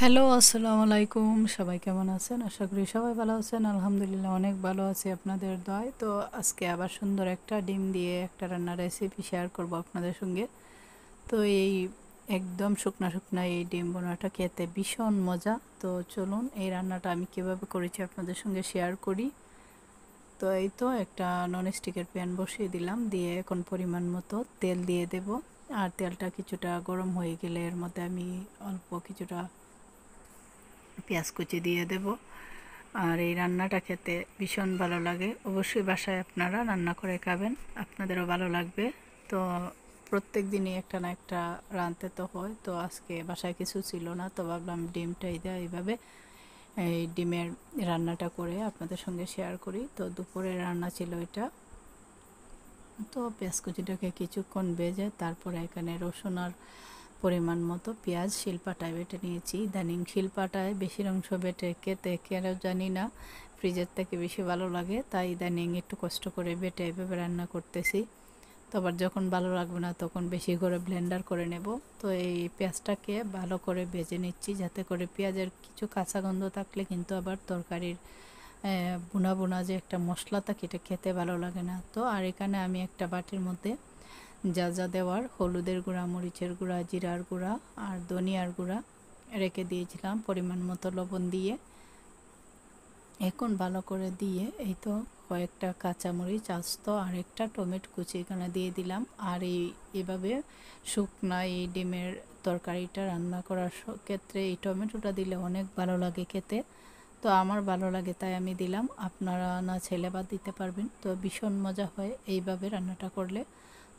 Hello, আসসালামু আলাইকুম। সবাই কেমন আছেন? আশা করি সবাই ভালো আছেন। আলহামদুলিল্লাহ অনেক ভালো আছি আপনাদের দোয়ায়। তো আজকে আবার সুন্দর একটা ডিম দিয়ে একটা রান্নার রেসিপি শেয়ার করব আপনাদের সঙ্গে। তো এই একদম শুকনা শুকনা এই ডিম বোনাটা খেতে ভীষণ মজা। তো চলুন এই রান্নাটা আমি কিভাবে করেছি আপনাদের সঙ্গে শেয়ার করি। তো এই তো একটা ননস্টিকের প্যান বসিয়ে দিলাম, দিয়ে এখন পরিমাণ মতো তেল দিয়ে দেব। আর তেলটা কিছুটা গরম হয়ে গেলে এর মধ্যে আমি অল্প কিছুটা পেঁয়াজ কুচি দিয়ে দেব। আর এই রান্নাটা খেতে ভীষণ ভালো লাগে। অবশ্যই বাসায় আপনারা রান্না করে খাবেন, আপনাদেরও ভালো লাগবে। তো প্রত্যেক দিনই একটা না একটা রাঁধতে তো হয়। তো আজকে বাসায় কিছু ছিল না, তো ভাবলাম ডিমটাই দেয় এইভাবে এই ডিমের রান্নাটা করে আপনাদের সঙ্গে শেয়ার করি। তো দুপুরের রান্না ছিল এটা। তো পেঁয়াজ কুচিটাকে কিছুক্ষণ ভেজে তারপরে এখানে রসুন আর পরিমাণ মতো পেঁয়াজ শিলপাটায় বেটে নিয়েছি। ইদানিং শিলপাটায় বেশির অংশ বেটে খেতে কেন জানি না ফ্রিজের থেকে বেশি ভালো লাগে, তাই ইদানিং একটু কষ্ট করে বেটে এভাবে রান্না করতেছি। তো আবার যখন ভালো লাগবে না তখন বেশি করে ব্লেন্ডার করে নেব। তো এই পেঁয়াজটাকে ভালো করে ভেজে নিচ্ছি, যাতে করে পেঁয়াজের কিছু কাঁচা গন্ধ থাকলে কিন্তু আবার তরকারির বুনা বুনা যে একটা মশলা থাকে এটা খেতে ভালো লাগে না। তো আর এখানে আমি একটা বাটির মধ্যে যা যা দেওয়ার হলুদের গুঁড়া, মরিচের গুঁড়া, জিরার গুঁড়া আর ধনিয়ার গুঁড়া রেখে দিয়েছিলাম, পরিমাণ মতো লবণ দিয়ে। এখন ভালো করে দিয়ে এই তো কয়েকটা কাঁচামরিচ আস্ত আর একটা টমেটো কুচি এখানে দিয়ে দিলাম। আর এভাবে শুকনা এই ডিমের তরকারিটা রান্না করার ক্ষেত্রে এই টমেটোটা দিলে অনেক ভালো লাগে খেতে। তো আমার ভালো লাগে তাই আমি দিলাম, আপনারা না ছেলে বাদ দিতে পারবেন। তো ভীষণ মজা হয় এইভাবে রান্নাটা করলে।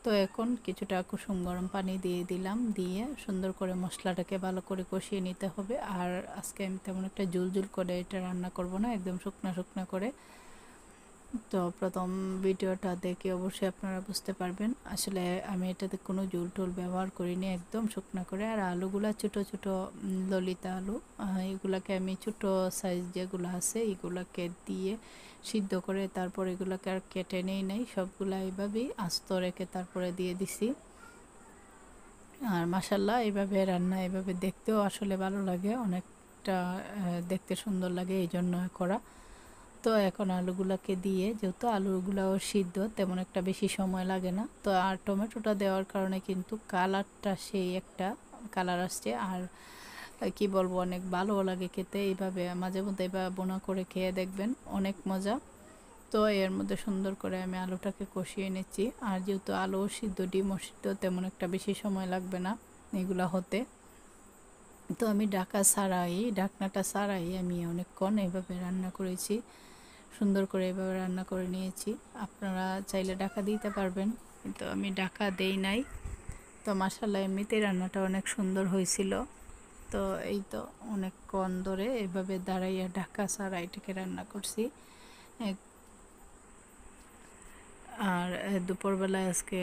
তো এখন কিছুটা কুসুম গরম পানি দিয়ে দিলাম, দিয়ে সুন্দর করে মশলাটাকে ভালো করে কষিয়ে নিতে হবে। আর আজকে আমি তেমন একটা ঝুল ঝুল করে এটা রান্না করব না, একদম শুকনা শুকনা করে। তো প্রথম ভিডিওটা দেখে অবশ্যই আপনারা বুঝতে পারবেন আসলে আমি এটাতে কোনো ঝোল টোল ব্যবহার করিনি, একদম শুকনা করে। আর আলুগুলা ছোটো ছোটো ললিতা আলু, এগুলাকে আমি ছোটো সাইজ যেগুলো আছে এগুলাকে দিয়ে সিদ্ধ করে তারপর এগুলোকে আর কেটে নেই নাই, সবগুলা এইভাবেই আস্ত রেখে তারপরে দিয়ে দিছি। আর মাশাল্লাহ এইভাবে রান্না এইভাবে দেখতেও আসলে ভালো লাগে, অনেকটা দেখতে সুন্দর লাগে, এই জন্য করা। তো এখন আলুগুলাকে দিয়ে, যেহেতু আলুগুলাও সিদ্ধ তেমন একটা বেশি সময় লাগে না, তো আর টমেটোটা দেওয়ার কারণে কিন্তু কালারটা সেই একটা কালার আসছে। আর কি বলবো, অনেক ভালো লাগে খেতে। এইভাবে মাঝে মধ্যে এবার বোনা করে খেয়ে দেখবেন, অনেক মজা। তো এর মধ্যে সুন্দর করে আমি আলুটাকে কষিয়ে নিচ্ছি। আর যেহেতু আলু সিদ্ধ ডিমও সিদ্ধ তেমন একটা বেশি সময় লাগবে না এগুলা হতে। তো আমি ঢাকনাটা ছাড়াই আমি অনেকক্ষণ এইভাবে রান্না করেছি, সুন্দর করে এভাবে রান্না করে নিয়েছি। আপনারা চাইলে ঢাকা দিতে পারবেন, কিন্তু আমি ঢাকা দেই নাই। তো মাশাআল্লাহ এমনিতেই রান্নাটা অনেক সুন্দর হয়েছিল। তো এই তো অনেকক্ষণ ধরে এভাবে দাঁড়াইয়া ঢাকা ছাড়া এটাকে রান্না করছি। আর দুপুরবেলায় আজকে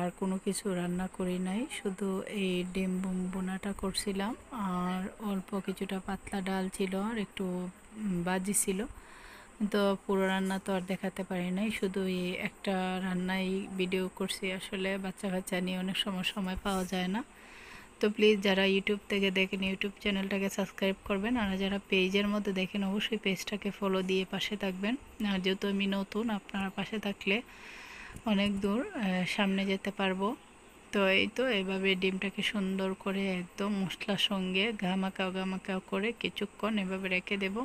আর কোনো কিছু রান্না করি নাই, শুধু এই ডিম বোনাটা করছিলাম। আর অল্প কিছুটা পাতলা ডাল ছিল আর একটু ভাজি ছিল। তো পুরো রান্না তো আর দেখাতে পারি নাই, শুধু এই একটা রান্নাই ভিডিও করছি। আসলে বাচ্চা কাচ্চা নিয়ে অনেক সময় সময় পাওয়া যায় না। তো প্লিজ যারা ইউটিউব থেকে দেখেন ইউটিউব চ্যানেলটাকে সাবস্ক্রাইব করবেন, আর যারা পেজের মধ্যে দেখেন অবশ্যই পেজটাকে ফলো দিয়ে পাশে থাকবেন। আর যেহেতু আমি নতুন, আপনারা পাশে থাকলে অনেক দূর সামনে যেতে পারবো। তো এই তো এইভাবে ডিমটাকে সুন্দর করে একদম মশলার সঙ্গে ঘামাকাও ঘামাকাও করে কিছুক্ষণ এভাবে রেখে দেব।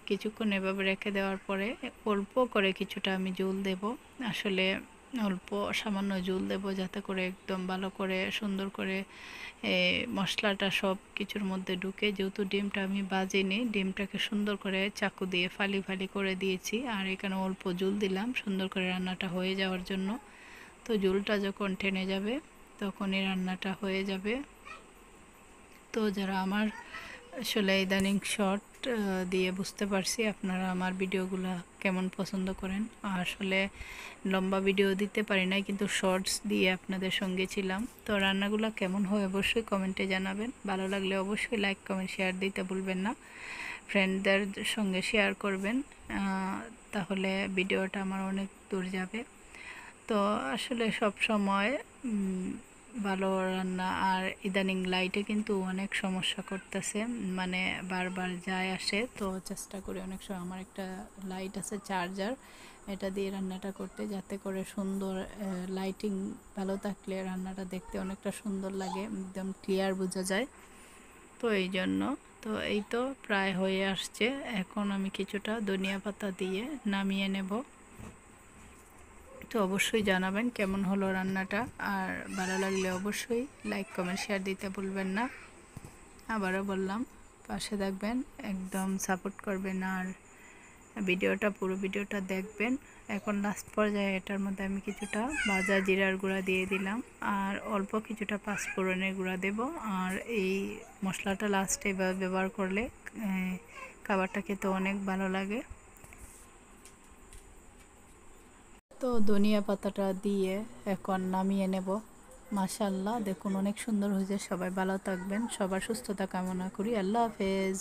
কিছুক্ষণ এভাবে রেখে দেওয়ার পরে অল্প করে কিছুটা আমি জল দেব। আসলে অল্প সামান্য জল দেব, যাতে করে একদম ভালো করে সুন্দর করে মশলাটা সব কিছুর মধ্যে ঢুকে। যেহেতু ডিমটা আমি ভাজিনি, ডিমটাকে সুন্দর করে চাকু দিয়ে ফালি ফালি করে দিয়েছি। আর এখানে অল্প জল দিলাম সুন্দর করে রান্নাটা হয়ে যাওয়ার জন্য। তো জলটা যখন টেনে যাবে তখন এই রান্নাটা হয়ে যাবে। তো যারা আমার আসলে ইদানিং শর্ট দিয়ে বুঝতে পারছি আপনারা আমার ভিডিওগুলো কেমন পছন্দ করেন। আসলে লম্বা ভিডিও দিতে পারি নাই, কিন্তু শর্টস দিয়ে আপনাদের সঙ্গে ছিলাম। তো রান্নাগুলো কেমন হয় অবশ্যই কমেন্টে জানাবেন, ভালো লাগলে অবশ্যই লাইক কমেন্ট শেয়ার দিতে ভুলবেন না। ফ্রেন্ডদের সঙ্গে শেয়ার করবেন, তাহলে ভিডিওটা আমার অনেক দূর যাবে। তো আসলে সব সময় ভালো রান্না। আর ইদানিং লাইটে কিন্তু অনেক সমস্যা করতেছে, মানে বারবার যায় আসে। তো চেষ্টা করি অনেক সময়, আমার একটা লাইট আছে চার্জার, এটা দিয়ে রান্নাটা করতে, যাতে করে সুন্দর লাইটিং ভালো থাকলে রান্নাটা দেখতে অনেকটা সুন্দর লাগে, একদম ক্লিয়ার বোঝা যায়। তো এই জন্য, তো এই তো প্রায় হয়ে আসছে। এখন আমি কিছুটা ধনিয়া পাতা দিয়ে নামিয়ে নেব। তো অবশ্যই জানাবেন কেমন হলো রান্নাটা, আর ভালো লাগলে অবশ্যই লাইক কমেন্ট শেয়ার দিতে ভুলবেন না। আবারও বললাম, পাশে থাকবেন, একদম সাপোর্ট করবেন, আর পুরো ভিডিওটা দেখবেন। এখন লাস্ট পর্যায়ে এটার মধ্যে আমি কিছুটা ভাজা জিরার গুঁড়া দিয়ে দিলাম, আর অল্প কিছুটা পাঁচফোড়নের গুঁড়া দেব। আর এই মশলাটা লাস্টে ব্যবহার করলে খাবারটা খেতে অনেক ভালো লাগে। তো ধনিয়া পাতাটা দিয়ে এখন নামিয়ে নেব। মাশাআল্লাহ, দেখুন অনেক সুন্দর হয়েছে। সবাই ভালো থাকবেন, সবার সুস্থতা কামনা করি। আল্লাহ হাফেজ।